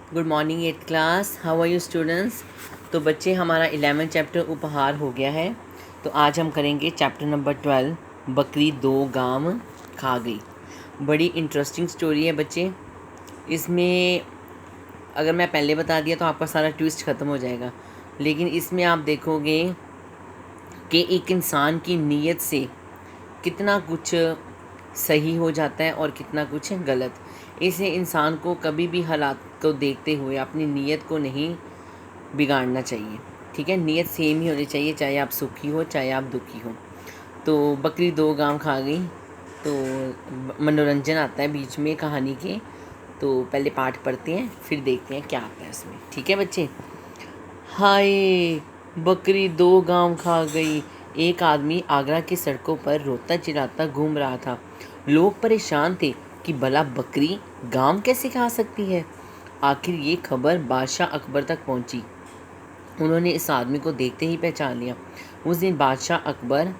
Good morning at class, how are you students. तो बच्चे, हमारा 11 चैप्टर उपहार हो गया है। तो आज हम करेंगे चैप्टर नंबर 12, बकरी 2 गाम खा गई। बड़ी इंटरेस्टिंग स्टोरी है बच्चे। इसमें अगर मैं पहले बता दिया तो आपका सारा ट्विस्ट ख़त्म हो जाएगा, लेकिन इसमें आप देखोगे कि एक इंसान की नीयत से कितना कुछ सही हो जाता है और कितना कुछ गलत। इसे इंसान को कभी भी हालात को देखते हुए अपनी नीयत को नहीं बिगाड़ना चाहिए। ठीक है, नीयत सेम ही होनी चाहिए, चाहे आप सुखी हो चाहे आप दुखी हो। तो बकरी 2 गांव खा गई। तो मनोरंजन आता है बीच में कहानी के। तो पहले पाठ पढ़ते हैं, फिर देखते हैं क्या आता है उसमें। ठीक है बच्चे। हाय, बकरी 2 गांव खा गई। एक आदमी आगरा की सड़कों पर रोता चिल्लाता घूम रहा था। लोग परेशान थे कि भला बकरी गांव कैसे खा सकती है। आखिर ये खबर बादशाह अकबर तक पहुंची। उन्होंने इस आदमी को देखते ही पहचान लिया। उस दिन बादशाह अकबर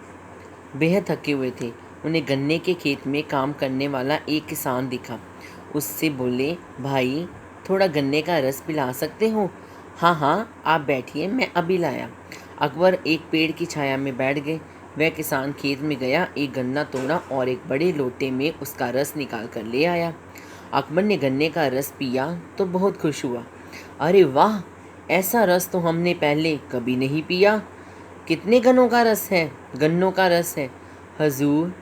बेहद थके हुए थे। उन्हें गन्ने के खेत में काम करने वाला एक किसान दिखा। उससे बोले, भाई थोड़ा गन्ने का रस पिला सकते हो। हाँ हाँ, आप बैठिए, मैं अभी लाया। अकबर एक पेड़ की छाया में बैठ गए। वह किसान खेत में गया, एक गन्ना तोड़ा और एक बड़े लोटे में उसका रस निकाल कर ले आया। अकबर ने गन्ने का रस पिया तो बहुत खुश हुआ। अरे वाह, ऐसा रस तो हमने पहले कभी नहीं पिया। कितने गन्नों का रस है हजूर।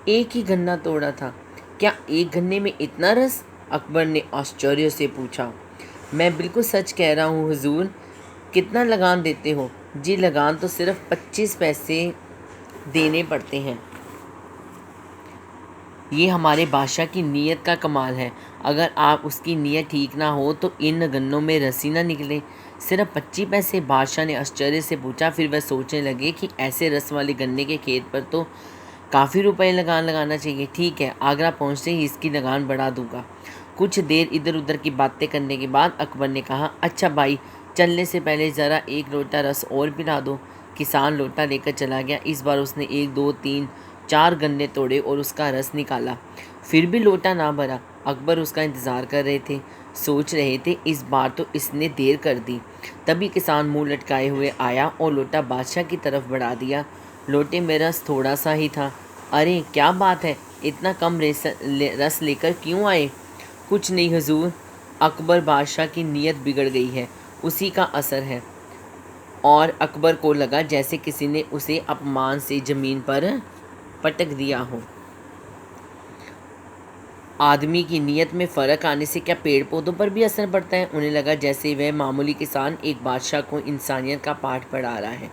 एक ही गन्ना तोड़ा था, क्या एक गन्ने में इतना रस? अकबर ने आश्चर्य से पूछा। मैं बिल्कुल सच कह रहा हूँ हुजूर। कितना लगान देते हो? जी, लगान तो सिर्फ 25 पैसे देने पड़ते हैं। ये हमारे बादशाह की नीयत का कमाल है। अगर आप उसकी नीयत ठीक ना हो तो इन गन्नों में रसी ना निकले। सिर्फ 25 पैसे? बादशाह ने आश्चर्य से पूछा। फिर वह सोचने लगे कि ऐसे रस वाले गन्ने के खेत पर तो काफ़ी रुपए लगान लगाना चाहिए। ठीक है, आगरा पहुँचते ही इसकी लगान बढ़ा दूंगा। कुछ देर इधर उधर की बातें करने के बाद अकबर ने कहा, अच्छा भाई, चलने से पहले ज़रा एक लोटा रस और पिला दो। किसान लोटा लेकर चला गया। इस बार उसने 1 2 3 4 गन्ने तोड़े और उसका रस निकाला। फिर भी लोटा ना भरा। अकबर उसका इंतज़ार कर रहे थे, सोच रहे थे इस बार तो इसने देर कर दी। तभी किसान मुंह लटकाए हुए आया और लोटा बादशाह की तरफ बढ़ा दिया। लोटे में रस थोड़ा सा ही था। अरे क्या बात है, इतना कम रस लेकर क्यों आए? कुछ नहीं हुजूर, अकबर बादशाह की नीयत बिगड़ गई है, उसी का असर है। और अकबर को लगा जैसे किसी ने उसे अपमान से ज़मीन पर पटक दिया हो। आदमी की नीयत में फ़र्क आने से क्या पेड़ पौधों पर भी असर पड़ता है? उन्हें लगा जैसे वह मामूली किसान एक बादशाह को इंसानियत का पाठ पढ़ा रहा है।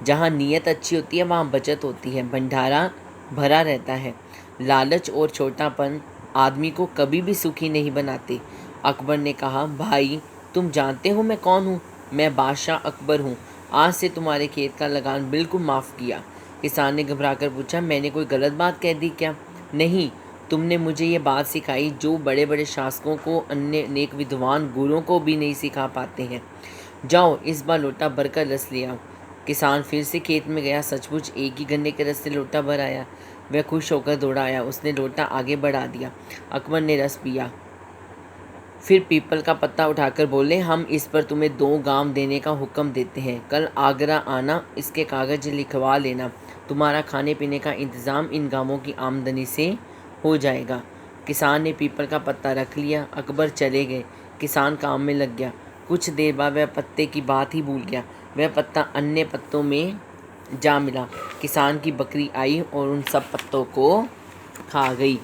जहाँ नीयत अच्छी होती है वहाँ बचत होती है, भंडारा भरा रहता है। लालच और छोटापन आदमी को कभी भी सुखी नहीं बनाते। अकबर ने कहा, भाई तुम जानते हो मैं कौन हूँ? मैं बादशाह अकबर हूँ। आज से तुम्हारे खेत का लगान बिल्कुल माफ़ किया। किसान ने घबराकर पूछा, मैंने कोई गलत बात कह दी क्या? नहीं, तुमने मुझे ये बात सिखाई जो बड़े बड़े शासकों को, अन्य नेक विद्वान गुरुओं को भी नहीं सिखा पाते हैं। जाओ, इस बार लोटा भरकर रस ले आओ। किसान फिर से खेत में गया। सचमुच एक ही गन्ने के रस से लोटा भर आया। वह खुश होकर दौड़ा आया। उसने लोटा आगे बढ़ा दिया। अकबर ने रस पिया, फिर पीपल का पत्ता उठाकर बोले, हम इस पर तुम्हें 2 गांव देने का हुक्म देते हैं। कल आगरा आना, इसके कागज लिखवा लेना। तुम्हारा खाने पीने का इंतज़ाम इन गांवों की आमदनी से हो जाएगा। किसान ने पीपल का पत्ता रख लिया। अकबर चले गए। किसान काम में लग गया। कुछ देर बाद वह पत्ते की बात ही भूल गया। वह पत्ता अन्य पत्तों में जा मिला। किसान की बकरी आई और उन सब पत्तों को खा गई।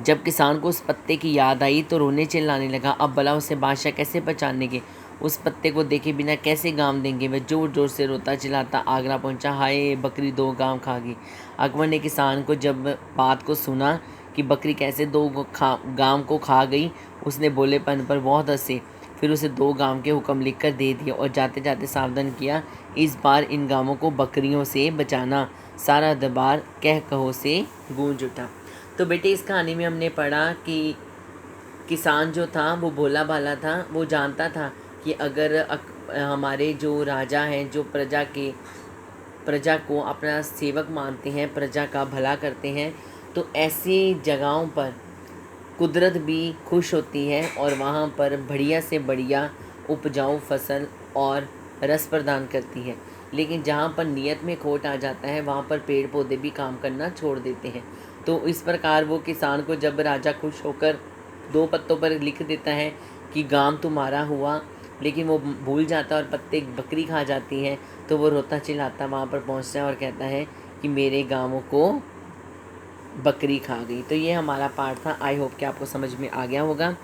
जब किसान को उस पत्ते की याद आई तो रोने चिल्लाने लगा। अब भला उसे बादशाह कैसे पहचानेंगे? उस पत्ते को देखे बिना कैसे गाम देंगे? वह जोर जोर से रोता चिल्लाता आगरा पहुंचा। हाय, बकरी 2 गांव खा गई। अकबर ने किसान को जब बात को सुना कि बकरी कैसे 2 गांव को खा गई, उसने बोलेपन पर बहुत हंसे। फिर उसे 2 गांव के हुक्म लिख कर दे दिया और जाते जाते सावधान किया, इस बार इन गांवों को बकरियों से बचाना। सारा दरबार कह कहो से गूंज उठा। तो बेटे, इस कहानी में हमने पढ़ा कि किसान जो था वो भोला भाला था। वो जानता था कि अगर हमारे जो राजा हैं, जो प्रजा को अपना सेवक मानते हैं, प्रजा का भला करते हैं, तो ऐसी जगहों पर कुदरत भी खुश होती है और वहाँ पर बढ़िया से बढ़िया उपजाऊ फसल और रस प्रदान करती है। लेकिन जहाँ पर नियत में खोट आ जाता है वहाँ पर पेड़ पौधे भी काम करना छोड़ देते हैं। तो इस प्रकार वो किसान को जब राजा खुश होकर 2 पत्तों पर लिख देता है कि गांव तुम्हारा हुआ, लेकिन वो भूल जाता है और पत्ते बकरी खा जाती है, तो वो रोता चिल्लाता वहाँ पर पहुँचता है और कहता है कि मेरे गाँवों को बकरी खा गई। तो ये हमारा पार्ट था। आई होप कि आपको समझ में आ गया होगा।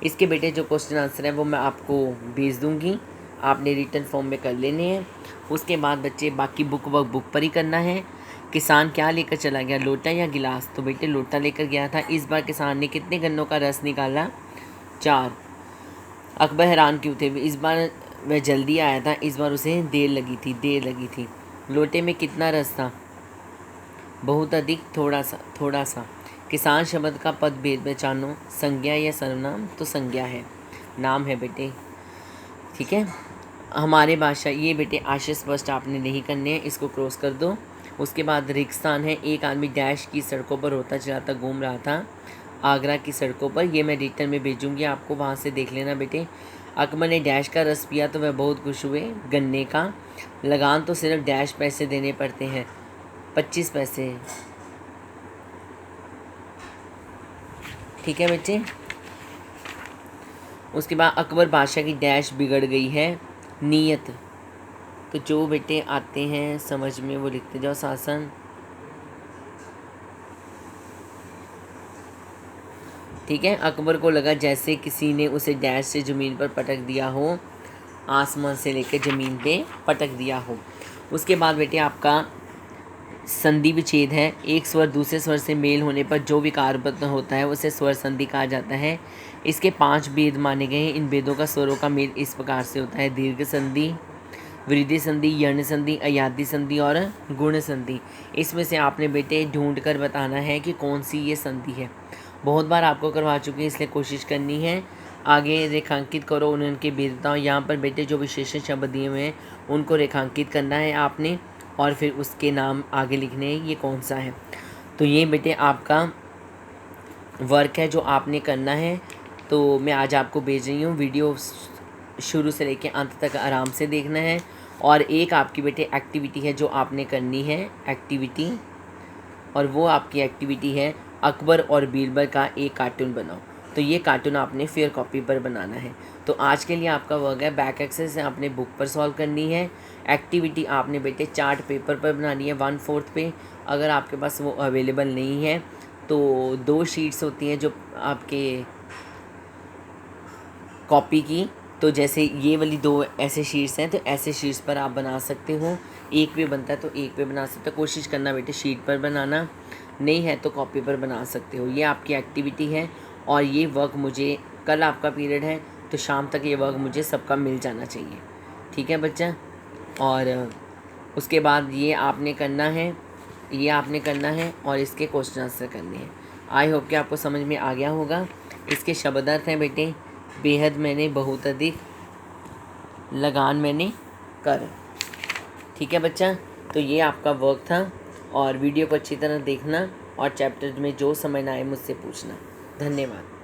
इसके बेटे जो क्वेश्चन आंसर है वो मैं आपको भेज दूँगी, आपने रिटन फॉर्म में कर लेने हैं। उसके बाद बच्चे बाकी बुक पर ही करना है। किसान क्या लेकर चला गया, लोटा या गिलास? तो बेटे लोटा लेकर गया था। इस बार किसान ने कितने गन्नों का रस निकाला? 4। अकबर हैरान क्यों थे? इस बार वह जल्दी आया था, इस बार उसे देर लगी थी। लोटे में कितना रस था? बहुत अधिक, थोड़ा सा। किसान शब्द का पद भेद पहचानो, संज्ञा या सर्वनाम? तो संज्ञा है, नाम है बेटे। ठीक है। हमारे भाषा, ये बेटे आशय स्पष्ट आपने नहीं करने हैं, इसको क्रॉस कर दो। उसके बाद रेगिस्तान है। एक आदमी डैश की सड़कों पर रोता चलाता घूम रहा था, आगरा की सड़कों पर। ये मैं रिटर्न में भेजूँगी आपको, वहाँ से देख लेना बेटे। अकबर ने डैश का रस पिया तो वह बहुत खुश हुए, गन्ने का। लगान तो सिर्फ डैश पैसे देने पड़ते हैं, 25 पैसे। ठीक है बेटे। उसके बाद अकबर बादशाह की डैश बिगड़ गई है, नीयत। तो जो बेटे आते हैं समझ में वो लिखते जाओ। शासन, ठीक है। अकबर को लगा जैसे किसी ने उसे डैश से ज़मीन पर पटक दिया हो, आसमान से लेकर ज़मीन पे पटक दिया हो। उसके बाद बेटे आपका संधि विच्छेद है। एक स्वर दूसरे स्वर से मेल होने पर जो विकार उत्पन्न होता है उसे स्वर संधि कहा जाता है। इसके 5 भेद माने गए हैं। इन भेदों का स्वरों का मेल इस प्रकार से होता है: दीर्घ संधि, वृद्धि संधि, यर्ण संधि, अयादि संधि और गुण संधि। इसमें से आपने बेटे ढूंढ कर बताना है कि कौन सी ये संधि है। बहुत बार आपको करवा चुके हैं, इसलिए कोशिश करनी है। आगे रेखांकित करो उनके भेदताओं। यहाँ पर बेटे जो विशेषण शब्द दिए हुए हैं उनको रेखांकित करना है आपने, और फिर उसके नाम आगे लिखने हैं ये कौन सा है। तो ये बेटे आपका वर्क है जो आपने करना है। तो मैं आज आपको भेज रही हूँ, वीडियो शुरू से लेकर अंत तक आराम से देखना है। और एक आपकी बेटे एक्टिविटी है जो आपने करनी है, एक्टिविटी, और वो आपकी एक्टिविटी है अकबर और बीरबल का एक कार्टून बनाओ। तो ये कार्टून आपने फेयर कॉपी पर बनाना है। तो आज के लिए आपका वर्क है, बैक एक्सरसाइज आपने बुक पर सॉल्व करनी है। एक्टिविटी आपने बेटे चार्ट पेपर पर बनानी है 1/4 पे। अगर आपके पास वो अवेलेबल नहीं है तो 2 शीट्स होती हैं जो आपके कॉपी की। तो जैसे ये वाली 2 ऐसे शीट्स हैं, तो ऐसे शीट्स पर आप बना सकते हो। एक पे बनता है तो एक पे बना सकते हो। कोशिश करना बेटे शीट पर बनाना, नहीं है तो कॉपी पर बना सकते हो। ये आपकी एक्टिविटी है और ये वर्क मुझे, कल आपका पीरियड है तो शाम तक ये वर्क मुझे सबका मिल जाना चाहिए। ठीक है बच्चा। और उसके बाद ये आपने करना है, ये आपने करना है और इसके क्वेश्चन आंसर करने हैं। आई होप कि आपको समझ में आ गया होगा। इसके शब्द अर्थ हैं बेटे: बेहद मैंने, बहुत अधिक, लगान मैंने, कर। ठीक है बच्चा। तो ये आपका वर्क था और वीडियो को अच्छी तरह देखना और चैप्टर में जो समझ ना आए मुझसे पूछना। धन्यवाद।